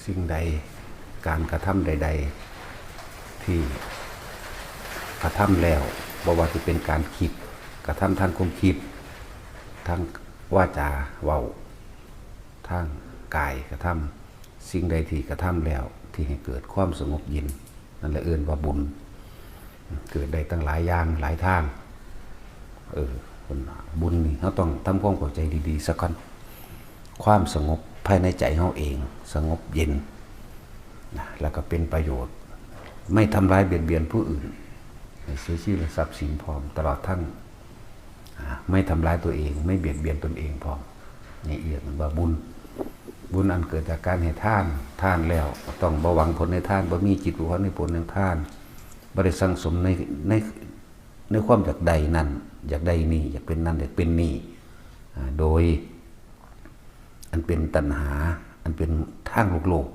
สิ่งใดการกระทำใดๆที่กระทำแล้วบ่ว่าจะเป็นการคิดกระทำทางความคิดทางวาจาเว้าทางกายกระทำสิ่งใดที่กระทำแล้วที่ให้เกิดความสงบเย็นนั่นแหละเอิ้นว่าบุญเกิดได้ตั้งหลายอย่างหลายทางบุญนี่เราต้องทำความเข้าใจดีๆสักก่อนความสงบภายในใจเราเองสงบเย็นแล้วก็เป็นประโยชน์ไม่ทำร้ายเบียดเบียนผู้อื่นไม่เสียชื่อและทรัพย์สินพร้อมตลอดทั้งไม่ทำร้ายตัวเองไม่เบียดเบียนตนเองพร้อมนี่เอียดมันว่าบุญอันเกิดจากการให้ท่านแล้วต้องบ่หวังผลในท่านบ่มีจิตหวังในผลในท่านบ่ได้สั่งสมในความอยากใดนั้นอยากใดนี่อยากเป็นนั้นอยากเป็นนี่โดยอันเป็นตัณหาอันเป็นทางโลก